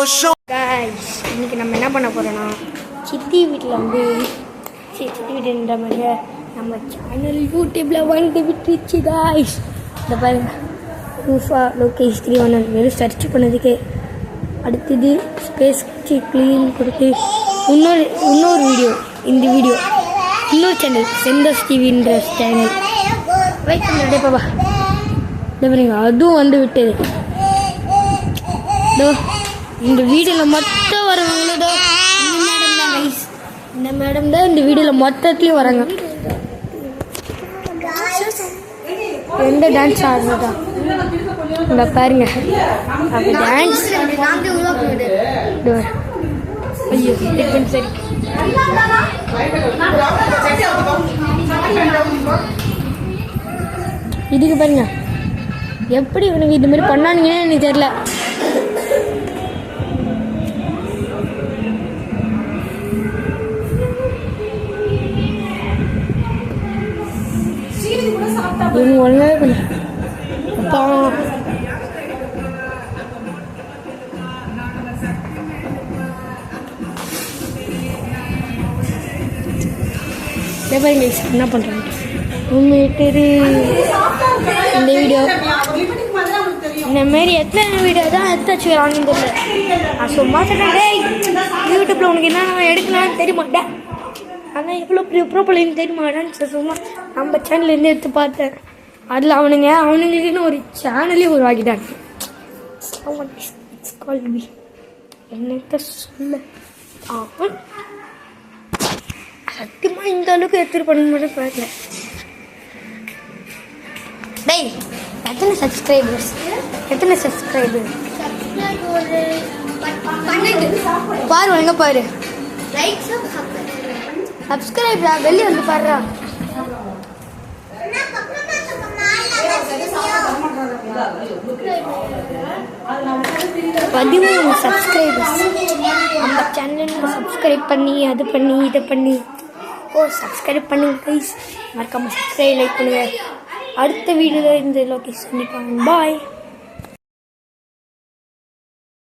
Guys, இன்னைக்கு நம்ம என்ன பண்ண போறோம்னா சித்தி வீட்டில் வந்து சித்தி வீடுன்ற மாதிரியே நம்ம சேனல் யூடியூப்ல வந்து விட்டுருச்சு கைஸ். இந்த பாருங்க, ரூஃபா லோகேஷ் 311 வெறும் சர்ச் பண்ணதுக்கு அடுத்தது ஸ்பேஸ் க்ளீன் கொடுத்து இன்னொரு வீடியோ, இந்த வீடியோ இன்னொரு சேனல் செந்தோஸ் டிவின்ற சேனல் வெயிட் பண்ணி பாபா. இந்த பாருங்க, அதுவும் வந்து விட்டது. இந்த வீடியோவில் மொத்தம் வரவங்களோ இந்த மேடம் தான் இந்த வீடியோவில் மொத்தத்துலேயும் வராங்க. எந்த டான்ஸ் ஆடுறதா இந்த பாருங்க, அப்படி டான்ஸ் ஐயோ சரி. இதுக்கு பாருங்க எப்படி இவனுக்கு இது மாதிரி பண்ணானுங்கன்னு எனக்கு தெரியல. இவங்க ஒழுங்காவே பண்ண அப்பா என்ன பண்ணுறாங்க இந்த வீடியோ இந்தமாரி எத்தனை வீடியோ தான் எடுத்தாச்சு வாங்கிட்டு நான் சும்மா சொன்னேன். யூடியூப்பில் உனக்கு என்ன எடுக்கலாம்னு தெரிய மாட்டேன், ஆனால் எவ்வளோ பெரிய ப்ரோப்பலின்னு தெரிய மாட்டேன்னு சும்மா நம்ம சேனல்லேருந்து எடுத்து பார்த்தேன். அதில் அவனுங்களுக்குன்னு ஒரு சேனலே உருவாக்கிட்டாங்க. என்னத்த சொல்ல, அவன் சத்தியமாக இந்த அளவுக்கு எடுத்துகிட்டு பண்ண மட்டும் பார்க்கல. டேய், எத்தனை சப்ஸ்கிரைபர் பாரு, எங்கே பாரு சப்ஸ்கிரைபரா, வெளியே வந்து பாருடா. 13 சப்ஸ்கிரைபர்ஸ் நம்ம சேனலில் சப்ஸ்கிரைப் பண்ணி அது பண்ணி இதை பண்ணி சப்ஸ்கிரைப் பண்ணுங்க கைஸ். மறக்காமல் சப்ஸ்கிரைப் லைக் பண்ணுங்கள். அடுத்த வீடியோவில் இந்த லொகேஷன் பாய்.